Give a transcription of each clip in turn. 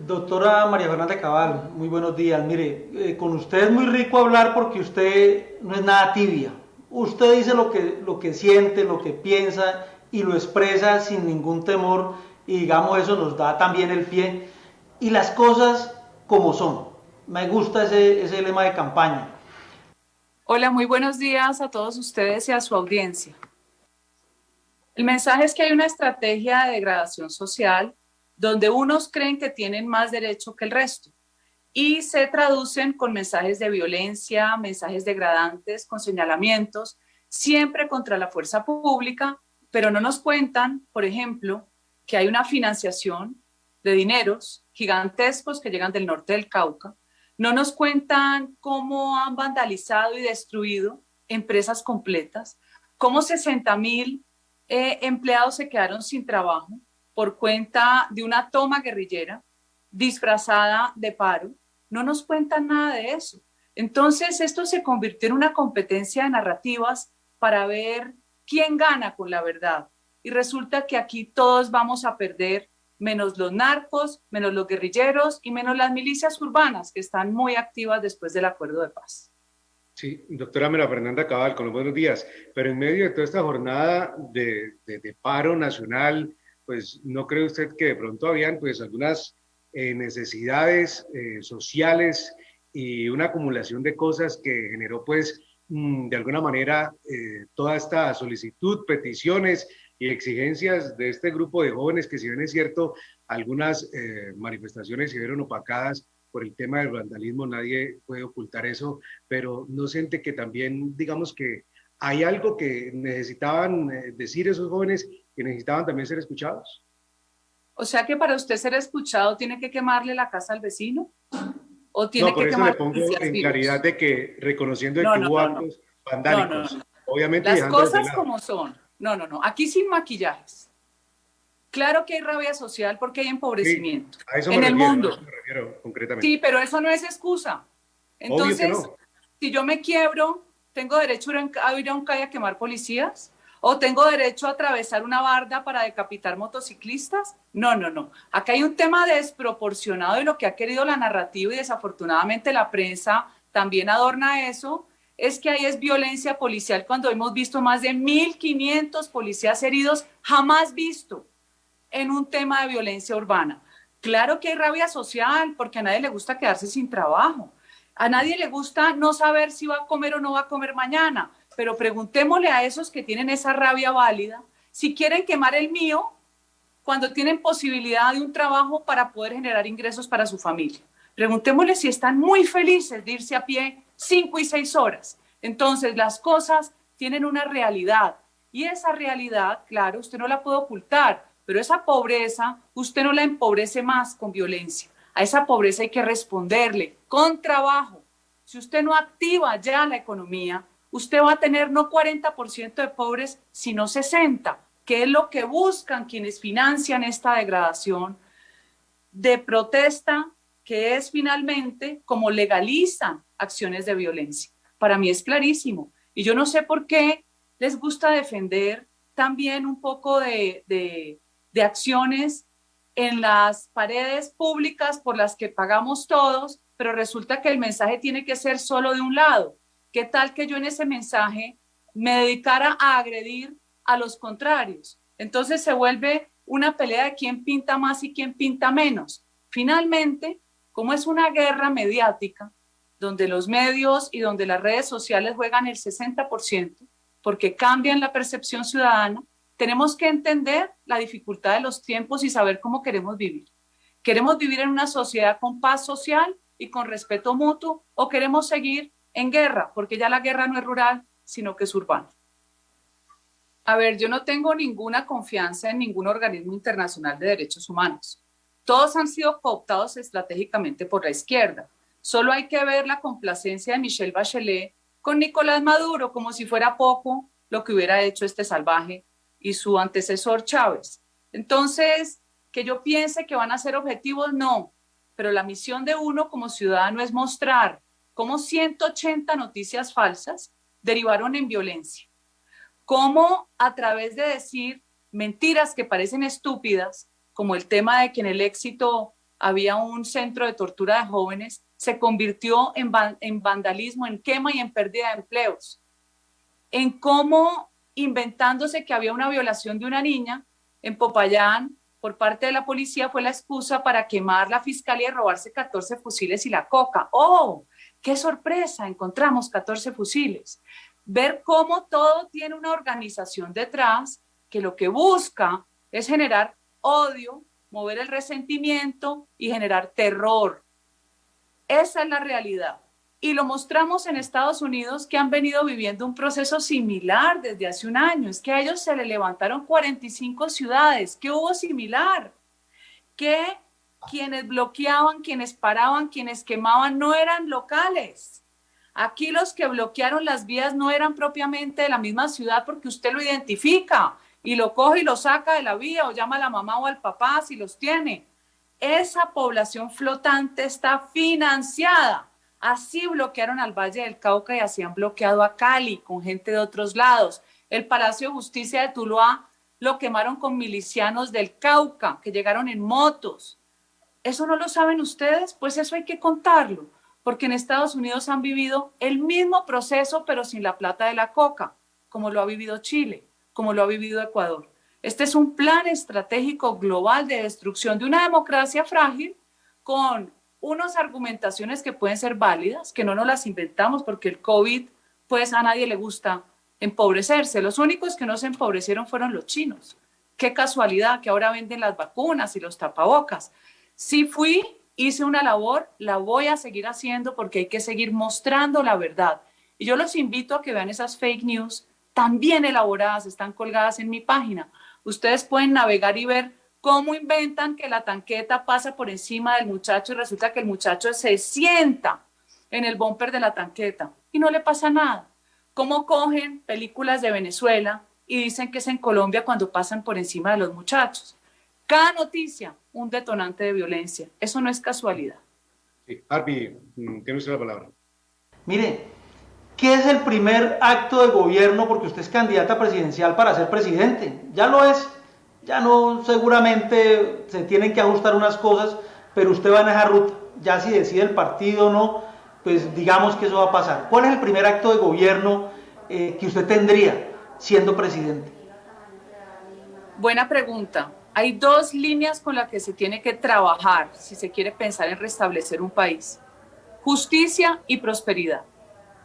Doctora María Fernanda Cabal, muy buenos días. Mire, con usted es muy rico hablar porque usted no es nada tibia. Usted dice lo que siente, lo que piensa y lo expresa sin ningún temor y digamos eso nos da también el pie. Y las cosas como son. Me gusta ese lema de campaña. Hola, muy buenos días a todos ustedes y a su audiencia. El mensaje es que hay una estrategia de degradación social donde unos creen que tienen más derecho que el resto y se traducen con mensajes de violencia, mensajes degradantes, con señalamientos, siempre contra la fuerza pública, pero no nos cuentan, por ejemplo, que hay una financiación de dineros gigantescos que llegan del norte del Cauca. No nos cuentan cómo han vandalizado y destruido empresas completas, cómo 60.000 empleados se quedaron sin trabajo por cuenta de una toma guerrillera disfrazada de paro. No nos cuentan nada de eso. Entonces, esto se convirtió en una competencia de narrativas para ver quién gana con la verdad. Y resulta que aquí todos vamos a perder, menos los narcos, menos los guerrilleros y menos las milicias urbanas que están muy activas después del acuerdo de paz. Sí, doctora María Fernanda Cabal, con los buenos días. Pero en medio de toda esta jornada de paro nacional, pues ¿no cree usted que de pronto habían pues algunas necesidades sociales y una acumulación de cosas que generó pues de alguna manera toda esta solicitud, peticiones y exigencias de este grupo de jóvenes que si bien es cierto, algunas manifestaciones se vieron opacadas por el tema del vandalismo, nadie puede ocultar eso, pero no siente que también, digamos que hay algo que necesitaban decir esos jóvenes que necesitaban también ser escuchados. O sea que para usted ser escuchado tiene que quemarle la casa al vecino o No, tiene por que eso le quemar pongo policías en claridad vivos. de que reconociendo de No, que no, hubo no, no, actos no, no, no, vandálicos, no. obviamente Las dejándolos de cosas lado. como son. No, no, no. Aquí sin maquillajes. Claro que hay rabia social porque hay Sí, empobrecimiento a eso me en el refiero, a mundo. eso me refiero Sí, concretamente. pero eso no es excusa. Obvio que Entonces, no. si yo me quiebro, ¿tengo derecho a ir a un calle a quemar policías? ¿O tengo derecho a atravesar una barda para decapitar motociclistas? No, no, no. Acá hay un tema desproporcionado de lo que ha querido la narrativa y desafortunadamente la prensa también adorna eso. Es que ahí es violencia policial cuando hemos visto más de 1.500 policías heridos, jamás visto en un tema de violencia urbana. Claro que hay rabia social porque a nadie le gusta quedarse sin trabajo. A nadie le gusta no saber si va a comer o no va a comer mañana, pero preguntémosle a esos que tienen esa rabia válida si quieren quemar el mío cuando tienen posibilidad de un trabajo para poder generar ingresos para su familia. Preguntémosle si están muy felices de irse a pie 5 y 6 horas. Entonces, las cosas tienen una realidad y esa realidad, claro, usted no la puede ocultar, pero esa pobreza usted no la empobrece más con violencia. A esa pobreza hay que responderle con trabajo. Si usted no activa ya la economía, usted va a tener no 40% de pobres, sino 60%, que es lo que buscan quienes financian esta degradación de protesta, que es finalmente como legalizan acciones de violencia. Para mí es clarísimo. Y yo no sé por qué les gusta defender también un poco de acciones en las paredes públicas por las que pagamos todos, pero resulta que el mensaje tiene que ser solo de un lado. ¿Qué tal que yo en ese mensaje me dedicara a agredir a los contrarios? Entonces se vuelve una pelea de quién pinta más y quién pinta menos. Finalmente, como es una guerra mediática, donde los medios y donde las redes sociales juegan el 60%, porque cambian la percepción ciudadana, tenemos que entender la dificultad de los tiempos y saber cómo queremos vivir. ¿Queremos vivir en una sociedad con paz social y con respeto mutuo o queremos seguir en guerra? Porque ya la guerra no es rural, sino que es urbana. A ver, yo no tengo ninguna confianza en ningún organismo internacional de derechos humanos. Todos han sido cooptados estratégicamente por la izquierda. Solo hay que ver la complacencia de Michelle Bachelet con Nicolás Maduro, como si fuera poco lo que hubiera hecho este salvaje y su antecesor Chávez. Entonces, que yo piense que van a ser objetivos, no. Pero la misión de uno como ciudadano es mostrar cómo 180 noticias falsas derivaron en violencia, cómo a través de decir mentiras que parecen estúpidas, como el tema de que en el éxito había un centro de tortura de jóvenes, se convirtió en vandalismo, en quema y en pérdida de empleos. En cómo, inventándose que había una violación de una niña en Popayán por parte de la policía, fue la excusa para quemar la fiscalía y robarse 14 fusiles y la coca. ¡Oh! ¡Qué sorpresa! Encontramos 14 fusiles. Ver cómo todo tiene una organización detrás que lo que busca es generar odio, mover el resentimiento y generar terror. Esa es la realidad. Y lo mostramos en Estados Unidos, que han venido viviendo un proceso similar desde hace un año. Es que a ellos se le levantaron 45 ciudades. ¿Qué hubo similar? Que quienes bloqueaban, quienes paraban, quienes quemaban no eran locales. Aquí los que bloquearon las vías no eran propiamente de la misma ciudad, porque usted lo identifica y lo coge y lo saca de la vía o llama a la mamá o al papá si los tiene. Esa población flotante está financiada. Así bloquearon al Valle del Cauca y así han bloqueado a Cali con gente de otros lados. El Palacio de Justicia de Tuluá lo quemaron con milicianos del Cauca que llegaron en motos. ¿Eso no lo saben ustedes? Pues eso hay que contarlo, porque en Estados Unidos han vivido el mismo proceso pero sin la plata de la coca, como lo ha vivido Chile, como lo ha vivido Ecuador. Este es un plan estratégico global de destrucción de una democracia frágil con unas argumentaciones que pueden ser válidas, que no nos las inventamos porque el COVID, pues a nadie le gusta empobrecerse. Los únicos que no se empobrecieron fueron los chinos. Qué casualidad que ahora venden las vacunas y los tapabocas. Sí fui, hice una labor, la voy a seguir haciendo porque hay que seguir mostrando la verdad. Y yo los invito a que vean esas fake news tan bien elaboradas, están colgadas en mi página. Ustedes pueden navegar y ver cómo inventan que la tanqueta pasa por encima del muchacho y resulta que el muchacho se sienta en el bumper de la tanqueta y no le pasa nada. Cómo cogen películas de Venezuela y dicen que es en Colombia cuando pasan por encima de los muchachos. Cada noticia, un detonante de violencia. Eso no es casualidad. Sí. Arby, tiene usted la palabra. Mire, ¿qué es el primer acto de gobierno? Porque usted es candidata presidencial para ser presidente. Ya lo es. Ya no, seguramente se tienen que ajustar unas cosas, pero usted va en esa ruta. Ya si decide el partido o no, pues digamos que eso va a pasar. ¿Cuál es el primer acto de gobierno que usted tendría siendo presidente? Buena pregunta. Hay dos líneas con las que se tiene que trabajar si se quiere pensar en restablecer un país: justicia y prosperidad.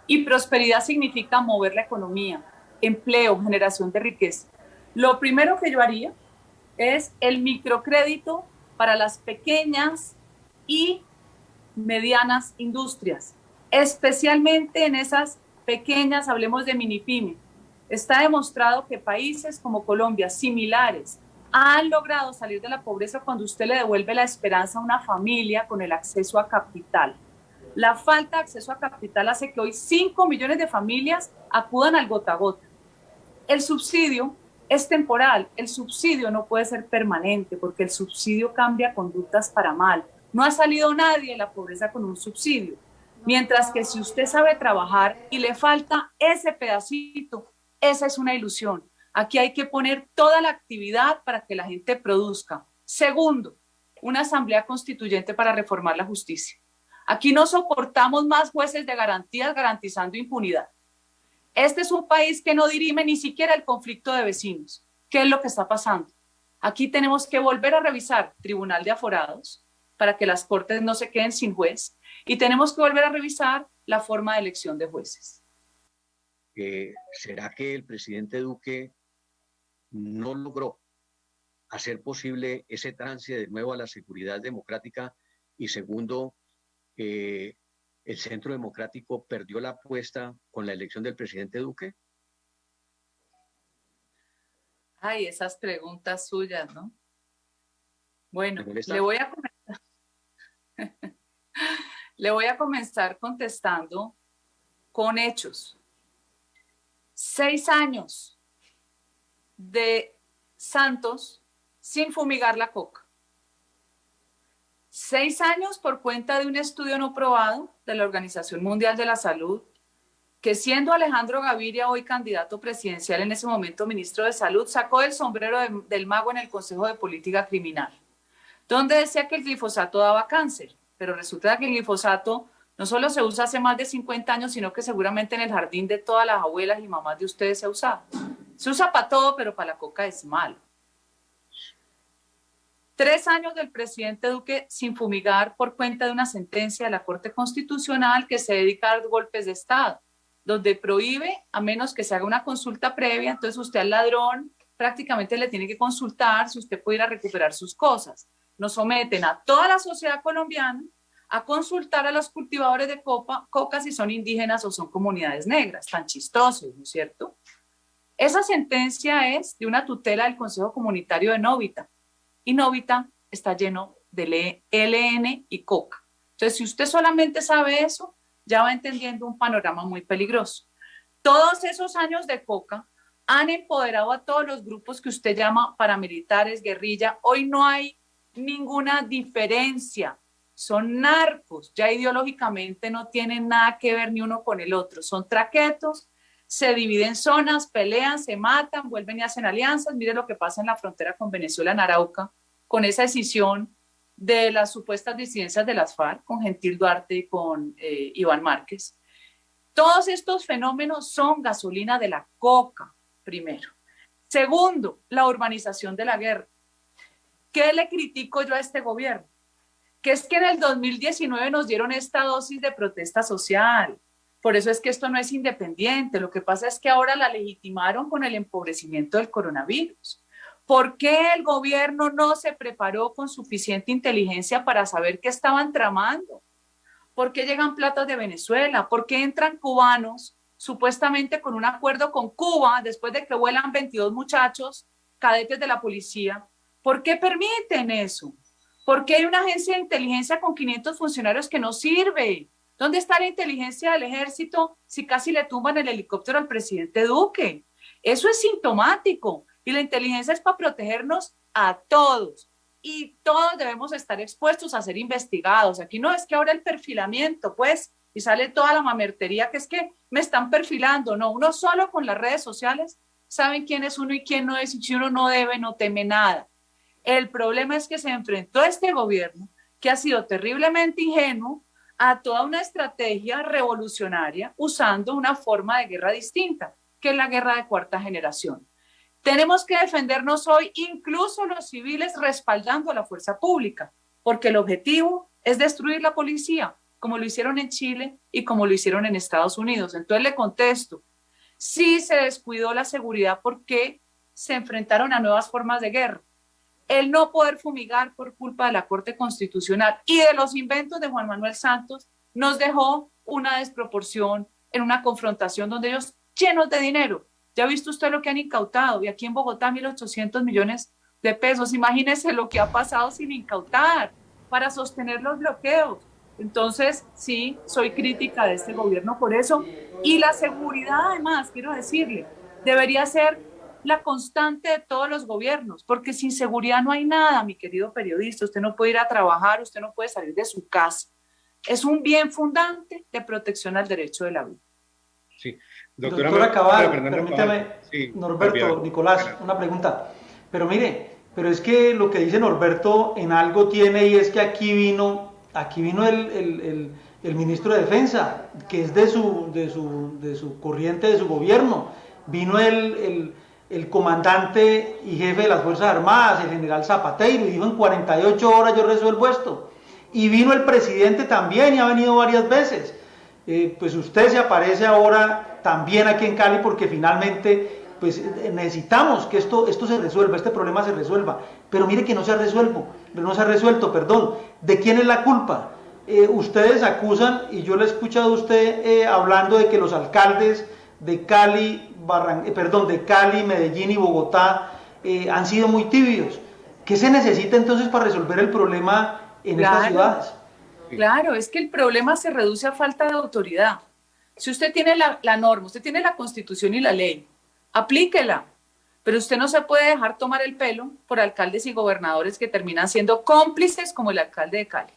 Y prosperidad significa mover la economía, empleo, generación de riqueza. Lo primero que yo haría es el microcrédito para las pequeñas y medianas industrias, especialmente en esas pequeñas, hablemos de minipyme. Está demostrado que países como Colombia, similares, han logrado salir de la pobreza cuando usted le devuelve la esperanza a una familia con el acceso a capital. La falta de acceso a capital hace que hoy 5 millones de familias acudan al gota a gota. El subsidio es temporal, el subsidio no puede ser permanente porque el subsidio cambia conductas para mal. No ha salido nadie de la pobreza con un subsidio. Mientras que si usted sabe trabajar y le falta ese pedacito, esa es una ilusión. Aquí hay que poner toda la actividad para que la gente produzca. Segundo, una asamblea constituyente para reformar la justicia. Aquí no soportamos más jueces de garantías garantizando impunidad. Este es un país que no dirime ni siquiera el conflicto de vecinos. ¿Qué es lo que está pasando? Aquí tenemos que volver a revisar Tribunal de Aforados para que las cortes no se queden sin juez y tenemos que volver a revisar la forma de elección de jueces. ¿Será que el presidente Duque no logró hacer posible ese trance de nuevo a la seguridad democrática? Y segundo, el Centro Democrático perdió la apuesta con la elección del presidente Duque. Ay, esas preguntas suyas, ¿no? Bueno, le voy a comenzar contestando con hechos. 6 años de Santos sin fumigar la coca. 6 años por cuenta de un estudio no probado de la Organización Mundial de la Salud, que siendo Alejandro Gaviria hoy candidato presidencial, en ese momento ministro de Salud, sacó el sombrero del mago en el Consejo de Política Criminal. donde decía que el glifosato daba cáncer, pero resulta que el glifosato no solo se usa hace más de 50 años, sino que seguramente en el jardín de todas las abuelas y mamás de ustedes se ha usado. Se usa para todo, pero para la coca es malo. 3 años del presidente Duque sin fumigar por cuenta de una sentencia de la Corte Constitucional que se dedica a dar golpes de Estado, donde prohíbe, a menos que se haga una consulta previa, entonces usted al ladrón prácticamente le tiene que consultar si usted puede ir a recuperar sus cosas. Nos someten a toda la sociedad colombiana a consultar a los cultivadores de coca si son indígenas o son comunidades negras, tan chistosos, ¿no es cierto? Esa sentencia es de una tutela del Consejo Comunitario de Novita, y Novita está lleno de ELN y coca. Entonces, si usted solamente sabe eso, ya va entendiendo un panorama muy peligroso. Todos esos años de coca han empoderado a todos los grupos que usted llama paramilitares, guerrilla. Hoy no hay ninguna diferencia. Son narcos, ya ideológicamente no tienen nada que ver ni uno con el otro. Son traquetos, se dividen zonas, pelean, se matan, vuelven y hacen alianzas. Mire lo que pasa en la frontera con Venezuela, en Arauca, con esa decisión de las supuestas disidencias de las FARC, con Gentil Duarte y con Iván Márquez. Todos estos fenómenos son gasolina de la coca, primero. Segundo, la urbanización de la guerra. ¿Qué le critico yo a este gobierno? Que es que en el 2019 nos dieron esta dosis de protesta social. Por eso es que esto no es independiente. Lo que pasa es que ahora la legitimaron con el empobrecimiento del coronavirus. ¿Por qué el gobierno no se preparó con suficiente inteligencia para saber qué estaban tramando? ¿Por qué llegan platas de Venezuela? ¿Por qué entran cubanos supuestamente con un acuerdo con Cuba después de que vuelan 22 muchachos, cadetes de la policía? ¿Por qué permiten eso? ¿Por qué hay una agencia de inteligencia con 500 funcionarios que no sirve? ¿Dónde está la inteligencia del ejército si casi le tumban el helicóptero al presidente Duque? Eso es sintomático y la inteligencia es para protegernos a todos y todos debemos estar expuestos a ser investigados. Aquí no es que ahora el perfilamiento, pues, y sale toda la mamertería que es que me están perfilando. No, uno solo con las redes sociales saben quién es uno y quién no es y si uno no debe, no teme nada. El problema es que se enfrentó a este gobierno que ha sido terriblemente ingenuo a toda una estrategia revolucionaria usando una forma de guerra distinta, que es la guerra de cuarta generación. Tenemos que defendernos hoy, incluso los civiles, respaldando a la fuerza pública, porque el objetivo es destruir la policía, como lo hicieron en Chile y como lo hicieron en Estados Unidos. Entonces le contesto, sí se descuidó la seguridad porque se enfrentaron a nuevas formas de guerra. El no poder fumigar por culpa de la Corte Constitucional y de los inventos de Juan Manuel Santos nos dejó una desproporción en una confrontación donde ellos llenos de dinero. Ya ha visto usted lo que han incautado y aquí en Bogotá 1.800 millones de pesos. Imagínese lo que ha pasado sin incautar para sostener los bloqueos. Entonces, sí, soy crítica de este gobierno por eso. Y la seguridad, además, quiero decirle, debería ser la constante de todos los gobiernos, porque sin seguridad no hay nada, mi querido periodista. Usted no puede ir a trabajar, usted no puede salir de su casa. Es un bien fundante de protección al derecho de la vida. Sí. Doctora Cabal, permítame, Cabal. Sí, Norberto, Nicolás, una pregunta. Pero mire, pero es que lo que dice Norberto en algo tiene y es que aquí vino el ministro de Defensa, que es de su corriente, de su gobierno. Vino el comandante y jefe de las Fuerzas Armadas, el general Zapateiro, y dijo en 48 horas yo resuelvo esto. Y vino el presidente también y ha venido varias veces. Pues usted se aparece ahora también aquí en Cali porque finalmente pues necesitamos que esto se resuelva, este problema se resuelva. Pero mire que no se ha resuelto, perdón. ¿De quién es la culpa? Ustedes acusan, y yo le he escuchado a usted hablando de que los alcaldes de Cali, de Cali, Medellín y Bogotá han sido muy tibios. ¿Qué se necesita entonces para resolver el problema en estas ciudades? Claro, es que el problema se reduce a falta de autoridad. Si usted tiene la norma, usted tiene la Constitución y la ley, aplíquela. Pero usted no se puede dejar tomar el pelo por alcaldes y gobernadores que terminan siendo cómplices como el alcalde de Cali.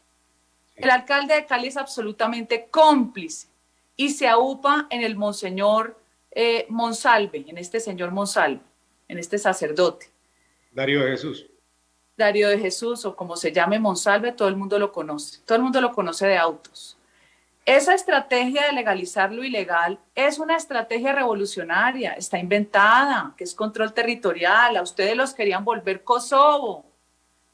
El alcalde de Cali es absolutamente cómplice y se aupa en el monseñor Monsalve, en este señor Monsalve, en este sacerdote. Darío de Jesús. Darío de Jesús, o como se llame Monsalve, todo el mundo lo conoce. Todo el mundo lo conoce de autos. Esa estrategia de legalizar lo ilegal es una estrategia revolucionaria, está inventada, que es control territorial. A ustedes los querían volver Kosovo,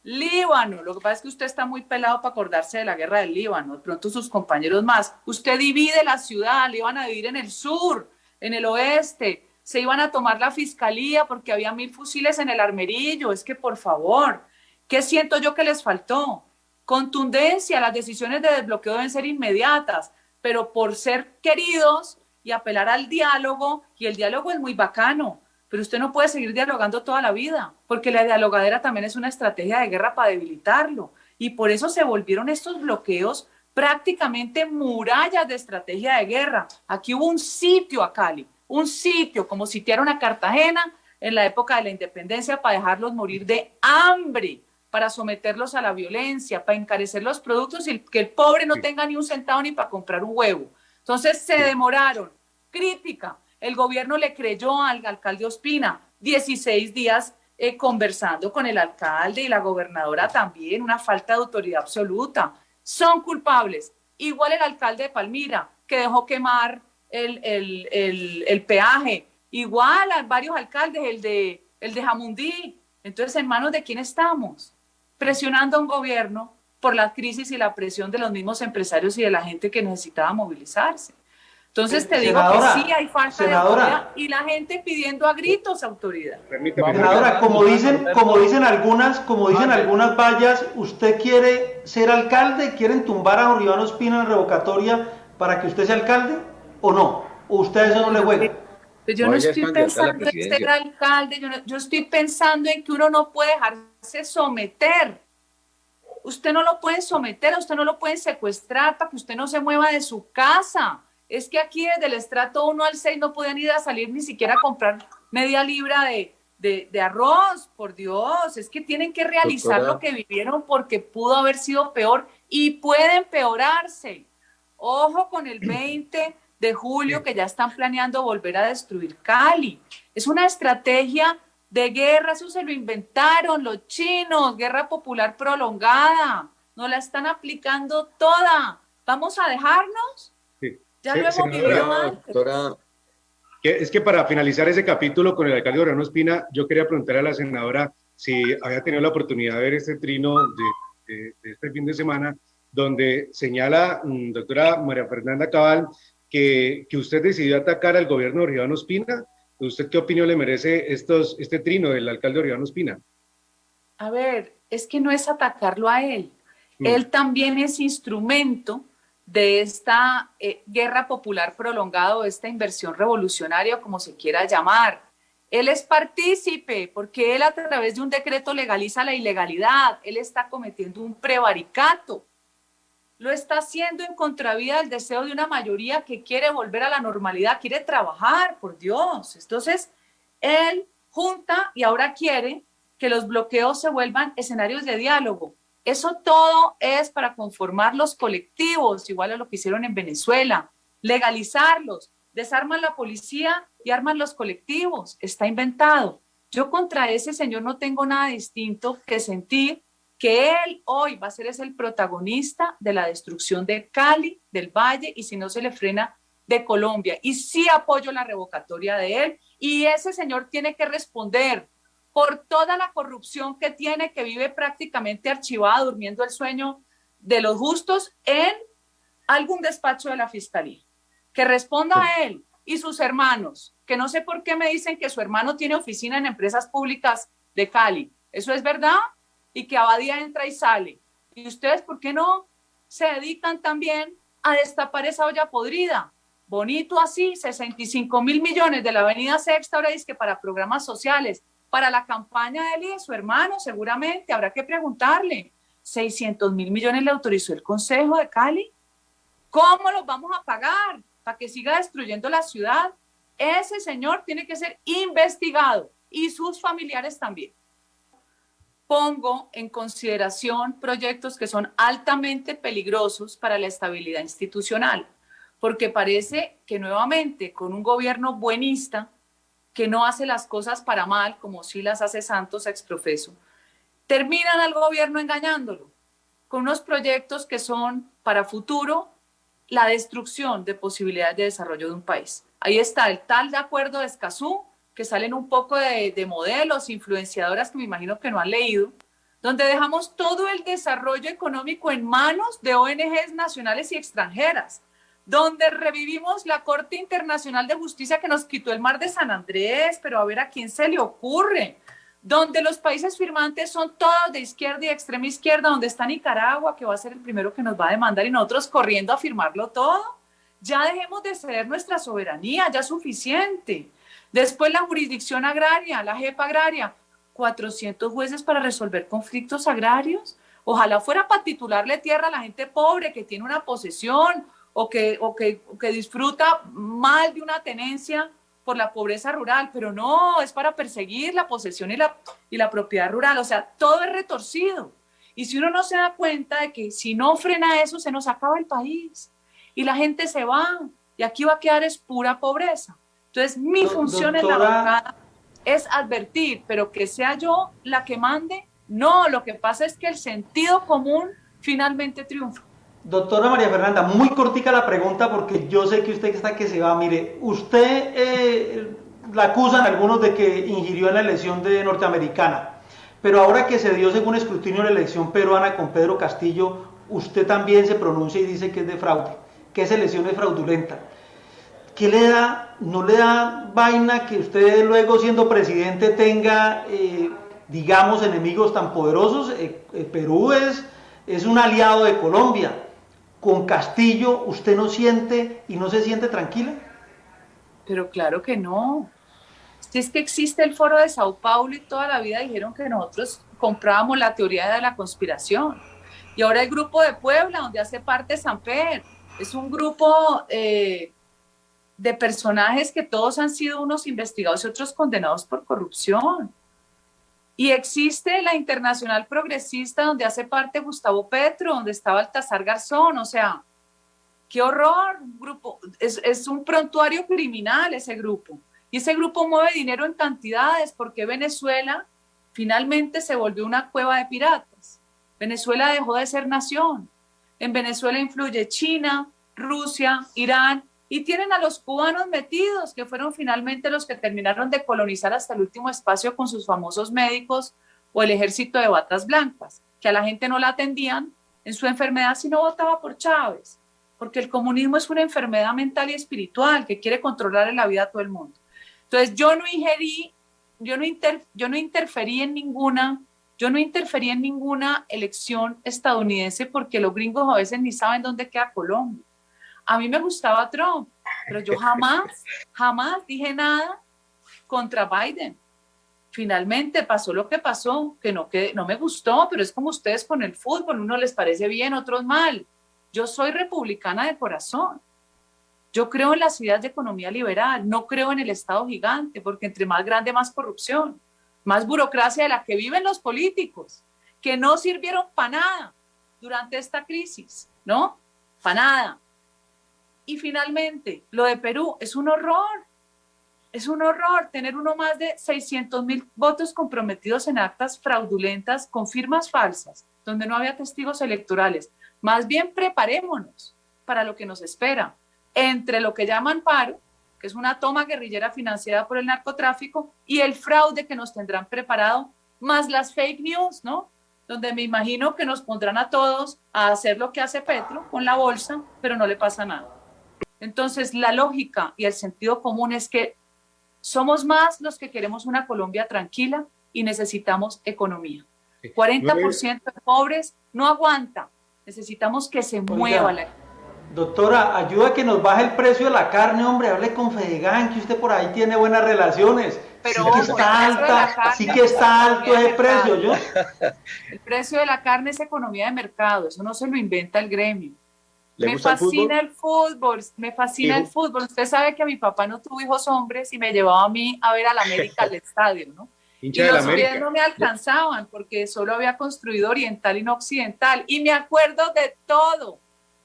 Líbano. Lo que pasa es que usted está muy pelado para acordarse de la guerra del Líbano, de pronto sus compañeros más. Usted divide la ciudad, le iban a dividir en el sur, en el oeste, se iban a tomar la fiscalía porque había 1000 fusiles en el armerillo. Es que, por favor, ¿qué siento yo que les faltó? Contundencia, las decisiones de desbloqueo deben ser inmediatas, pero por ser queridos y apelar al diálogo, y el diálogo es muy bacano, pero usted no puede seguir dialogando toda la vida, porque la dialogadera también es una estrategia de guerra para debilitarlo, y por eso se volvieron estos bloqueos prácticamente murallas de estrategia de guerra. Aquí hubo un sitio a Cali, un sitio como sitiaron a Cartagena en la época de la independencia para dejarlos morir de hambre, para someterlos a la violencia, para encarecer los productos y que el pobre no tenga ni un centavo ni para comprar un huevo. Entonces se demoraron. Crítica. El gobierno le creyó al alcalde Ospina 16 días conversando con el alcalde y la gobernadora también, una falta de autoridad absoluta. Son culpables. Igual el alcalde de Palmira, que dejó quemar el peaje. Igual a varios alcaldes, el de Jamundí. Entonces, ¿en manos de quién estamos? Presionando a un gobierno por la crisis y la presión de los mismos empresarios y de la gente que necesitaba movilizarse. Entonces te digo que sí hay falta de autoridad y la gente pidiendo a gritos autoridad. Senadora, como dicen algunas vallas, ¿usted quiere ser alcalde? ¿Quieren tumbar a Juan Iván Ospina en revocatoria para que usted sea alcalde o no? ¿O usted eso no le juega? Pues yo no estoy pensando en ser alcalde, yo estoy pensando en que uno no puede dejarse someter. Usted no lo puede someter, usted no lo puede secuestrar para que usted no se mueva de su casa. Es que aquí desde el estrato 1 al 6 no pueden ir a salir ni siquiera a comprar media libra de arroz, por Dios. Es que tienen que realizar lo que vivieron porque pudo haber sido peor y puede empeorarse. Ojo con el 20 de julio que ya están planeando volver a destruir Cali. Es una estrategia de guerra, eso se lo inventaron los chinos, guerra popular prolongada. Nos la están aplicando toda. ¿Vamos a dejarnos? Sí. Ya lo hemos vivido antes. Es que para finalizar ese capítulo con el alcalde Orlando Ospina, yo quería preguntarle a la senadora si había tenido la oportunidad de ver este trino de este fin de semana, donde señala, doctora María Fernanda Cabal, que usted decidió atacar al gobierno de Iván Ospina. ¿Usted qué opinión le merece este trino del alcalde Iván Ospina? A ver, es que no es atacarlo a él. Él también es instrumento de esta guerra popular prolongada o esta inversión revolucionaria, como se quiera llamar. Él es partícipe porque él a través de un decreto legaliza la ilegalidad. Él está cometiendo un prevaricato. Lo está haciendo en contravía del deseo de una mayoría que quiere volver a la normalidad, quiere trabajar, por Dios. Entonces, él junta y ahora quiere que los bloqueos se vuelvan escenarios de diálogo. Eso todo es para conformar los colectivos, igual a lo que hicieron en Venezuela, legalizarlos, desarman la policía y arman los colectivos. Está inventado. Yo contra ese señor no tengo nada distinto que sentir que él hoy va a ser el protagonista de la destrucción de Cali, del Valle, y si no se le frena, de Colombia. Y sí apoyo la revocatoria de él, y ese señor tiene que responder por toda la corrupción que tiene, que vive prácticamente archivada, durmiendo el sueño de los justos en algún despacho de la Fiscalía. Que responda a él y sus hermanos, que no sé por qué me dicen que su hermano tiene oficina en empresas públicas de Cali. ¿Eso es verdad? Y que Abadía entra y sale. ¿Y ustedes por qué no se dedican también a destapar esa olla podrida? Bonito así, 65 mil millones de la Avenida Sexta, ahora dice que para programas sociales, para la campaña de él y de su hermano, seguramente, habrá que preguntarle. 600 mil millones le autorizó el Consejo de Cali. ¿Cómo los vamos a pagar para que siga destruyendo la ciudad? Ese señor tiene que ser investigado y sus familiares también. Pongo en consideración proyectos que son altamente peligrosos para la estabilidad institucional, porque parece que nuevamente con un gobierno buenista que no hace las cosas para mal, como sí las hace Santos exprofeso, terminan al gobierno engañándolo con unos proyectos que son para futuro la destrucción de posibilidades de desarrollo de un país. Ahí está el tal de acuerdo de Escazú, que salen un poco de modelos, influenciadoras que me imagino que no han leído, donde dejamos todo el desarrollo económico en manos de ONGs nacionales y extranjeras, donde revivimos la Corte Internacional de Justicia que nos quitó el mar de San Andrés, pero a ver a quién se le ocurre, donde los países firmantes son todos de izquierda y extrema izquierda, donde está Nicaragua, que va a ser el primero que nos va a demandar y nosotros corriendo a firmarlo todo. Ya dejemos de ceder nuestra soberanía, ya es suficiente. Después la jurisdicción agraria, la JEP agraria, 400 jueces para resolver conflictos agrarios. Ojalá fuera para titularle tierra a la gente pobre que tiene una posesión o que disfruta mal de una tenencia por la pobreza rural, pero no, es para perseguir la posesión y la propiedad rural. O sea, todo es retorcido. Y si uno no se da cuenta de que si no frena eso, se nos acaba el país y la gente se va y aquí va a quedar es pura pobreza. Entonces, mi función en la bancada es advertir, pero que sea yo la que mande, no, lo que pasa es que el sentido común finalmente triunfa. Doctora María Fernanda, muy cortica la pregunta porque yo sé que usted está que se va. Mire, usted la acusan algunos de que ingirió en la elección de norteamericana, pero ahora que se dio según escrutinio la elección peruana con Pedro Castillo, usted también se pronuncia y dice que es de fraude, que esa elección es fraudulenta. ¿Qué le da, no le da vaina que usted luego siendo presidente tenga, digamos, enemigos tan poderosos? Perú es un aliado de Colombia. Con Castillo, ¿usted no siente y no se siente tranquila? Pero claro que no. Es que existe el Foro de Sao Paulo y toda la vida dijeron que nosotros comprábamos la teoría de la conspiración. Y ahora el Grupo de Puebla, donde hace parte Samper, es un grupo de personajes que todos han sido unos investigados y otros condenados por corrupción. Y existe la Internacional Progresista, donde hace parte Gustavo Petro, donde está Baltasar Garzón. O sea, qué horror. Un grupo, es un prontuario criminal ese grupo. Y ese grupo mueve dinero en cantidades porque Venezuela finalmente se volvió una cueva de piratas. Venezuela dejó de ser nación. En Venezuela influye China, Rusia, Irán, y tienen a los cubanos metidos, que fueron finalmente los que terminaron de colonizar hasta el último espacio con sus famosos médicos o el ejército de batas blancas, que a la gente no la atendían en su enfermedad si no votaba por Chávez, porque el comunismo es una enfermedad mental y espiritual que quiere controlar en la vida a todo el mundo. Entonces yo no interferí en ninguna elección estadounidense porque los gringos a veces ni saben dónde queda Colombia. A mí me gustaba Trump, pero yo jamás dije nada contra Biden. Finalmente pasó lo que pasó, que no me gustó, pero es como ustedes con el fútbol, unos les parece bien, otros mal. Yo soy republicana de corazón. Yo creo en las ideas de economía liberal, no creo en el Estado gigante, porque entre más grande, más corrupción, más burocracia de la que viven los políticos, que no sirvieron para nada durante esta crisis, ¿no? Para nada. Y finalmente, lo de Perú es un horror tener uno más de 600,000 votos comprometidos en actas fraudulentas con firmas falsas, donde no había testigos electorales. Más bien preparémonos para lo que nos espera, entre lo que llaman paro, que es una toma guerrillera financiada por el narcotráfico, y el fraude que nos tendrán preparado, más las fake news, ¿no? Donde me imagino que nos pondrán a todos a hacer lo que hace Petro con la bolsa, pero no le pasa nada. Entonces, la lógica y el sentido común es que somos más los que queremos una Colombia tranquila y necesitamos economía. 40% de pobres no aguanta. Necesitamos que se mueva la economía. Doctora, ayuda a que nos baje el precio de la carne, hombre, hable con Fedegan, que usted por ahí tiene buenas relaciones. Pero sí que está alta, sí que está alto ese precio, ¿yo? El precio de la carne es economía de mercado, eso no se lo inventa el gremio. Me fascina el fútbol, me fascina el fútbol. Usted sabe que mi papá no tuvo hijos hombres y me llevaba a mí a ver al América al estadio, ¿no? Y los pies no me alcanzaban porque solo había construido oriental y no occidental. Y me acuerdo de todo.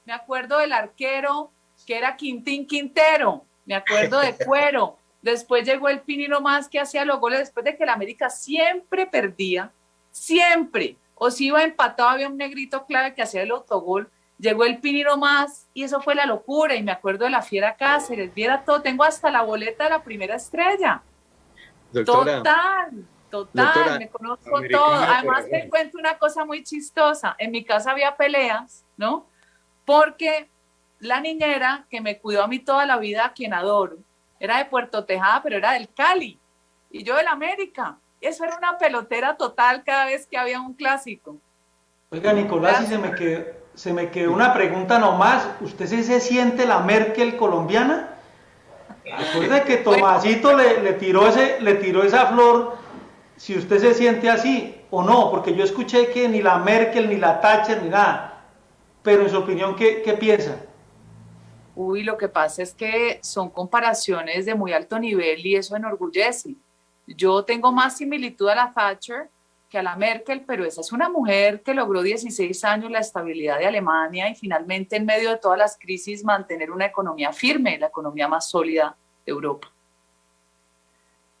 Me acuerdo del arquero que era Quintín Quintero. Me acuerdo de Cuero. Después llegó el Pinino Más que hacía los goles después de que el América siempre perdía. siempre. O si iba empatado, había un negrito clave que hacía el autogol, llegó el Pinino más y eso fue la locura. Y me acuerdo de la Fiera Cáceres, viera todo, tengo hasta la boleta de la primera estrella. Doctora, Total, me conozco todo. Además te cuento una cosa muy chistosa, en mi casa había peleas, ¿no? Porque la niñera que me cuidó a mí toda la vida, a quien adoro, era de Puerto Tejada, pero era del Cali, y yo del América. Eso era una pelotera total cada vez que había un clásico. Oiga, Nicolás, y se me quedó una pregunta nomás. ¿Usted se siente la Merkel colombiana? Recuerde que Tomasito le tiró esa flor, si usted se siente así o no, porque yo escuché que ni la Merkel, ni la Thatcher, ni nada. Pero en su opinión, ¿qué piensa? Uy, lo que pasa es que son comparaciones de muy alto nivel y eso enorgullece. Yo tengo más similitud a la Thatcher que a la Merkel, pero esa es una mujer que logró 16 años la estabilidad de Alemania y finalmente en medio de todas las crisis mantener una economía firme, la economía más sólida de Europa.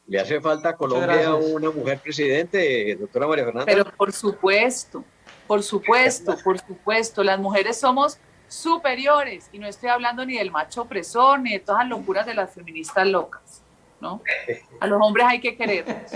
¿le hace falta a Colombia una mujer presidente, doctora María Fernanda? Pero por supuesto, las mujeres somos superiores y no estoy hablando ni del macho opresor ni de todas las locuras de las feministas locas, ¿no? A los hombres hay que quererlos.